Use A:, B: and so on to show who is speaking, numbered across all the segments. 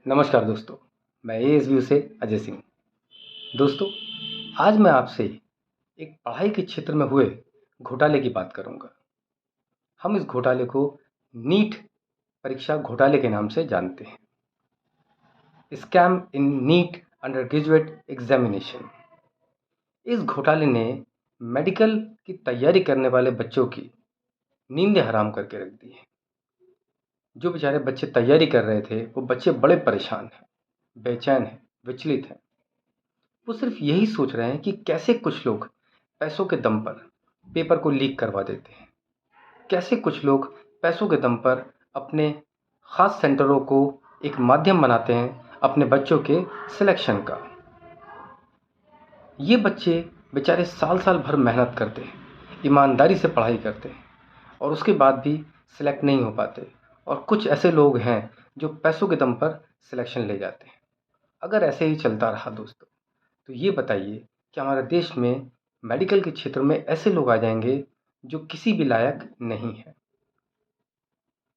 A: नमस्कार दोस्तों, मैं एएसयू से अजय सिंह। दोस्तों, आज मैं आपसे एक पढ़ाई के क्षेत्र में हुए घोटाले की बात करूंगा। हम इस घोटाले को नीट परीक्षा घोटाले के नाम से जानते हैं। Scam in NEET undergraduate examination. इस घोटाले ने मेडिकल की तैयारी करने वाले बच्चों की नींदें हराम करके रख दी है। जो बेचारे बच्चे तैयारी कर रहे थे, वो बच्चे बड़े परेशान हैं, बेचैन हैं, विचलित हैं। वो सिर्फ यही सोच रहे हैं कि कैसे कुछ लोग पैसों के दम पर पेपर को लीक करवा देते हैं, कैसे कुछ लोग पैसों के दम पर अपने ख़ास सेंटरों को एक माध्यम बनाते हैं अपने बच्चों के सिलेक्शन का। ये बच्चे बेचारे साल साल भर मेहनत करते हैं, ईमानदारी से पढ़ाई करते हैं और उसके बाद भी सिलेक्ट नहीं हो पाते। और कुछ ऐसे लोग हैं जो पैसों के दम पर सिलेक्शन ले जाते हैं। अगर ऐसे ही चलता रहा दोस्तों, तो ये बताइए कि हमारे देश में मेडिकल के क्षेत्र में ऐसे लोग आ जाएंगे जो किसी भी लायक नहीं है।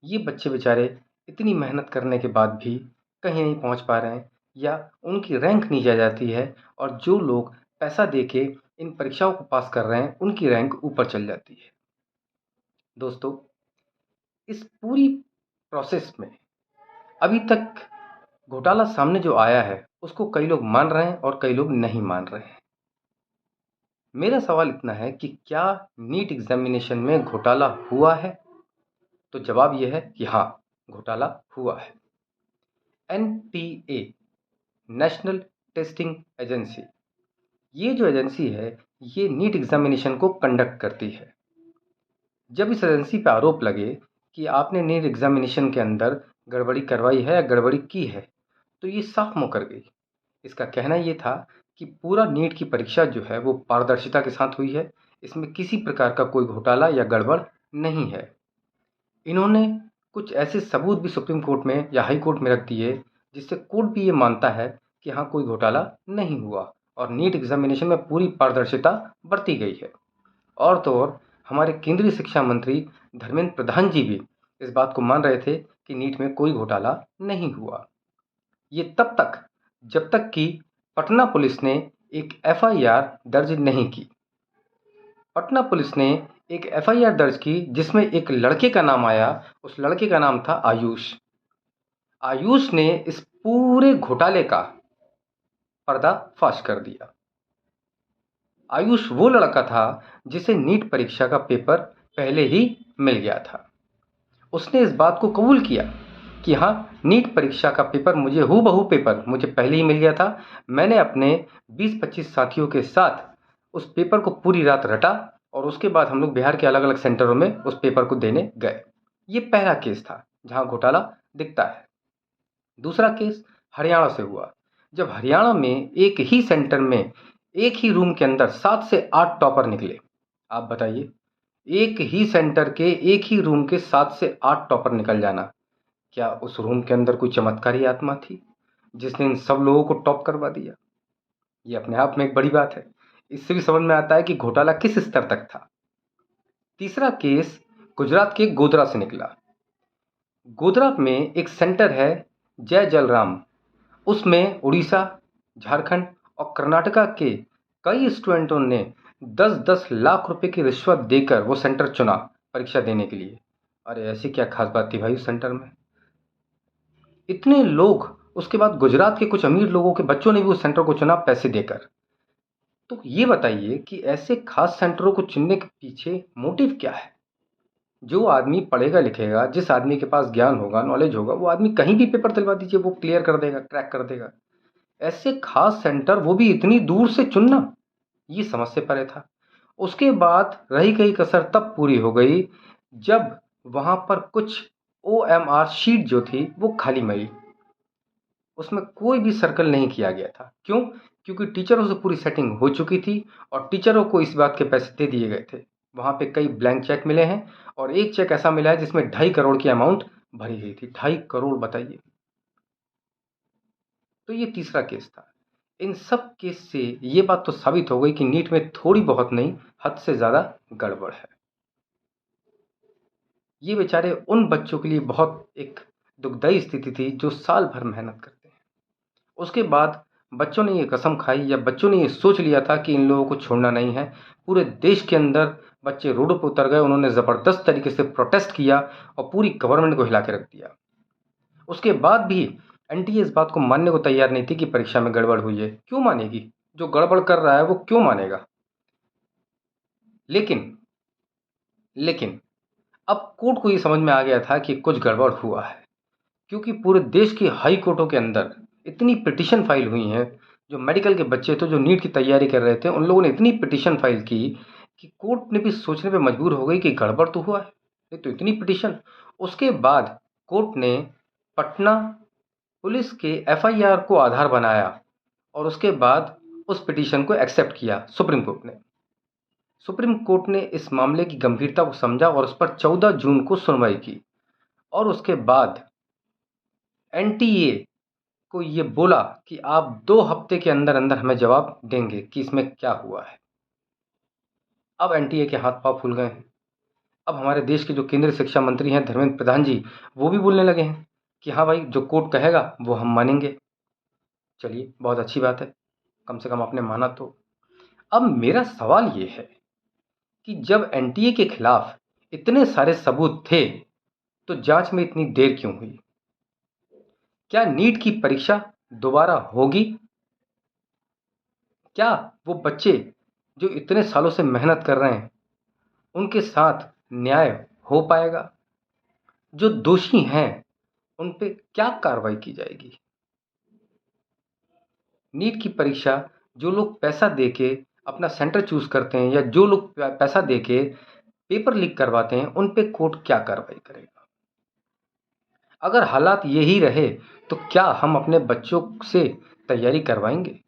A: ये बच्चे बेचारे इतनी मेहनत करने के बाद भी कहीं नहीं पहुंच पा रहे हैं या उनकी रैंक नीचे आ जाती है, और जो लोग पैसा दे के इन परीक्षाओं को पास कर रहे हैं उनकी रैंक ऊपर चल जाती है। दोस्तों, इस पूरी प्रोसेस में अभी तक घोटाला सामने जो आया है उसको कई लोग मान रहे हैं और कई लोग नहीं मान रहे हैं। मेरा सवाल इतना है कि क्या नीट एग्जामिनेशन में घोटाला हुआ है? तो जवाब यह है कि हाँ, घोटाला हुआ है। एनटीए, नेशनल टेस्टिंग एजेंसी, ये जो एजेंसी है ये नीट एग्जामिनेशन को कंडक्ट करती है। जब इस एजेंसी पर आरोप लगे कि आपने नीट एग्जामिनेशन के अंदर गड़बड़ी करवाई है या गड़बड़ी की है, तो ये साफ मुकर गई। इसका कहना ये था कि पूरा नीट की परीक्षा जो है वो पारदर्शिता के साथ हुई है, इसमें किसी प्रकार का कोई घोटाला या गड़बड़ नहीं है। इन्होंने कुछ ऐसे सबूत भी सुप्रीम कोर्ट में या हाई कोर्ट में रख दिए जिससे कोर्ट भी ये मानता है कि हाँ, कोई घोटाला नहीं हुआ और नीट एग्जामिनेशन में पूरी पारदर्शिता बरती गई है। और तो और हमारे केंद्रीय शिक्षा मंत्री धर्मेंद्र प्रधान जी भी इस बात को मान रहे थे कि नीट में कोई घोटाला नहीं हुआ। ये तब तक जब तक कि पटना पुलिस ने एक एफआईआर दर्ज नहीं की। पटना पुलिस ने एक एफआईआर दर्ज की जिसमें एक लड़के का नाम आया। उस लड़के का नाम था आयुष। आयुष ने इस पूरे घोटाले का पर्दाफाश कर दिया। आयुष वो लड़का था जिसे नीट परीक्षा का पेपर पहले ही मिल गया था। उसने इस बात को कबूल किया कि हाँ, नीट परीक्षा का पेपर हूबहू पेपर मुझे पहले ही मिल गया था। मैंने अपने 20-25 साथियों के साथ उस पेपर को पूरी रात रटा और उसके बाद हम लोग बिहार के अलग अलग सेंटरों में उस पेपर को देने गए। ये पहला केस था जहाँ घोटाला दिखता है। दूसरा केस हरियाणा से हुआ, जब हरियाणा में एक ही सेंटर में एक ही रूम के अंदर 7 से 8 टॉपर निकले। आप बताइए, एक ही सेंटर के एक ही रूम के 7 से 8 टॉपर निकल जाना, क्या उस रूम के अंदर कोई चमत्कारी आत्मा थी जिसने इन सब लोगों को टॉप करवा दिया? ये अपने आप में एक बड़ी बात है। इससे भी समझ में आता है कि घोटाला किस स्तर तक था। तीसरा केस गुजरात के गोधरा से निकला। गोधरा में एक सेंटर है जय जलराम। उसमें उड़ीसा, झारखंड और कर्नाटका के कई स्टूडेंटों ने 10-10 लाख रुपए की रिश्वत देकर वो सेंटर चुना परीक्षा देने के लिए। अरे ऐसी क्या खास बात थी भाई उस सेंटर में? इतने लोग, उसके बाद गुजरात के कुछ अमीर लोगों के बच्चों ने भी उस सेंटर को चुना पैसे देकर। तो ये बताइए कि ऐसे खास सेंटरों को चुनने के पीछे मोटिव क्या है? जो आदमी पढ़ेगा लिखेगा, जिस आदमी के पास ज्ञान होगा, नॉलेज होगा, वो आदमी कहीं भी पेपर दिलवा दीजिए, वो क्लियर कर देगा, क्रैक कर देगा। ऐसे खास सेंटर, वो भी इतनी दूर से चुनना, ये समझ से परे था। उसके बाद रही गई कसर तब पूरी हो गई जब वहां पर कुछ ओएमआर शीट जो थी वो खाली मिली। उसमें कोई भी सर्कल नहीं किया गया था। क्यों? क्योंकि टीचरों से पूरी सेटिंग हो चुकी थी और टीचरों को इस बात के पैसे दे दिए गए थे। वहाँ पे कई ब्लैंक चेक मिले हैं और एक चेक ऐसा मिला है जिसमें 2.5 करोड़ की अमाउंट भरी गई थी। 2.5 करोड़, बताइए। तो ये तीसरा केस था। इन सब केस से ये बात तो साबित हो गई कि नीट में थोड़ी बहुत नहीं, हद से ज़्यादा गड़बड़ है। ये बेचारे उन बच्चों के लिए बहुत एक दुखदाई स्थिति थी जो साल भर मेहनत करते हैं। उसके बाद बच्चों ने ये कसम खाई या बच्चों ने ये सोच लिया था कि इन लोगों को छोड़ना नहीं है। पूरे देश के अंदर बच्चे रोडों पर उतर गए, उन्होंने ज़बरदस्त तरीके से प्रोटेस्ट किया और पूरी गवर्नमेंट को हिला के रख दिया। उसके बाद भी एनटीए इस बात को मानने को तैयार नहीं थी कि परीक्षा में गड़बड़ हुई है। क्यों मानेगी? जो गड़बड़ कर रहा है वो क्यों मानेगा? लेकिन अब कोर्ट को ये समझ में आ गया था कि कुछ गड़बड़ हुआ है, क्योंकि पूरे देश की हाई कोर्टों के अंदर इतनी पिटीशन फाइल हुई हैं। जो मेडिकल के बच्चे थे, जो नीट की तैयारी कर रहे थे, उन लोगों ने इतनी पिटीशन फाइल की कि कोर्ट ने भी सोचने पे मजबूर हो गई कि गड़बड़ तो हुआ है, नहीं तो इतनी पिटीशन। उसके बाद कोर्ट ने पटना पुलिस के एफआईआर को आधार बनाया और उसके बाद उस पिटीशन को एक्सेप्ट किया सुप्रीम कोर्ट ने। सुप्रीम कोर्ट ने इस मामले की गंभीरता को समझा और उस पर 14 जून को सुनवाई की और उसके बाद एनटीए को ये बोला कि आप 2 हफ्ते के अंदर अंदर हमें जवाब देंगे कि इसमें क्या हुआ है। अब एनटीए के हाथ पांव फूल गए हैं। अब हमारे देश के जो केंद्रीय शिक्षा मंत्री हैं धर्मेंद्र प्रधान जी, वो भी बोलने लगे हैं कि हाँ भाई, जो कोर्ट कहेगा वो हम मानेंगे। चलिए, बहुत अच्छी बात है, कम से कम आपने माना तो। अब मेरा सवाल ये है कि जब एनटीए के खिलाफ इतने सारे सबूत थे तो जांच में इतनी देर क्यों हुई? क्या नीट की परीक्षा दोबारा होगी? क्या वो बच्चे जो इतने सालों से मेहनत कर रहे हैं उनके साथ न्याय हो पाएगा? जो दोषी हैं उन पे क्या कार्रवाई की जाएगी? नीट की परीक्षा जो लोग पैसा देके अपना सेंटर चूज करते हैं या जो लोग पैसा देके पेपर लीक करवाते हैं, उन पे कोर्ट क्या कार्रवाई करेगा? अगर हालात यही रहे तो क्या हम अपने बच्चों से तैयारी करवाएंगे?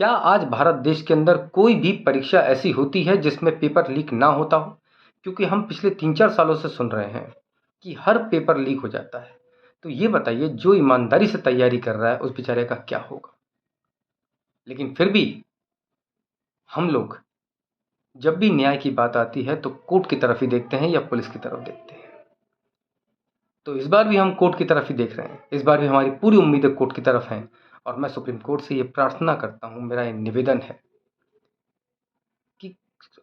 A: क्या आज भारत देश के अंदर कोई भी परीक्षा ऐसी होती है जिसमें पेपर लीक ना होता हो? क्योंकि हम पिछले 3-4 सालों से सुन रहे हैं कि हर पेपर लीक हो जाता है। तो ये बताइए, जो ईमानदारी से तैयारी कर रहा है उस बेचारे का क्या होगा? लेकिन फिर भी हम लोग जब भी न्याय की बात आती है तो कोर्ट की तरफ ही देखते हैं या पुलिस की तरफ देखते हैं। तो इस बार भी हम कोर्ट की तरफ ही देख रहे हैं। इस बार भी हमारी पूरी उम्मीदें कोर्ट की तरफ हैं और मैं सुप्रीम कोर्ट से ये प्रार्थना करता हूँ, मेरा ये निवेदन है कि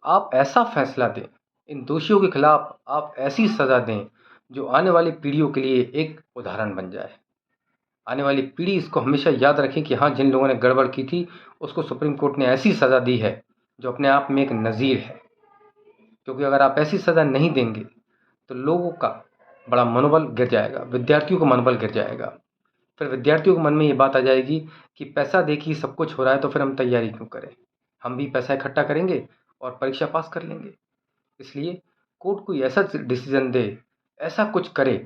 A: आप ऐसा फैसला दें, इन दोषियों के खिलाफ आप ऐसी सज़ा दें जो आने वाली पीढ़ियों के लिए एक उदाहरण बन जाए। आने वाली पीढ़ी इसको हमेशा याद रखें कि हाँ, जिन लोगों ने गड़बड़ की थी उसको सुप्रीम कोर्ट ने ऐसी सज़ा दी है जो अपने आप में एक नज़ीर है। क्योंकि अगर आप ऐसी सज़ा नहीं देंगे तो लोगों का बड़ा मनोबल गिर जाएगा, विद्यार्थियों का मनोबल गिर जाएगा। फिर विद्यार्थियों के मन में ये बात आ जाएगी कि पैसा दे के ही सब कुछ हो रहा है तो फिर हम तैयारी क्यों करें? हम भी पैसा इकट्ठा करेंगे और परीक्षा पास कर लेंगे। इसलिए कोर्ट कोई ऐसा डिसीजन दे, ऐसा कुछ करे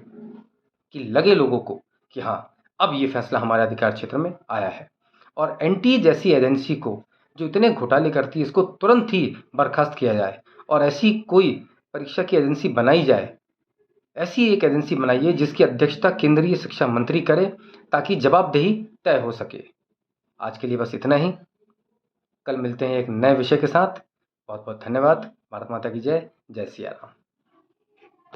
A: कि लगे लोगों को कि हाँ, अब ये फैसला हमारे अधिकार क्षेत्र में आया है। और एनटीए जैसी एजेंसी को, जो इतने घोटाले करती है, इसको तुरंत ही बर्खास्त किया जाए और ऐसी कोई परीक्षा की एजेंसी बनाई जाए। ऐसी एक एजेंसी बनाइए जिसकी अध्यक्षता केंद्रीय शिक्षा मंत्री करे, ताकि जवाबदेही तय हो सके। आज के लिए बस इतना ही। कल मिलते हैं एक नए विषय के साथ। बहुत बहुत धन्यवाद। भारत माता की जय। जय सिया राम।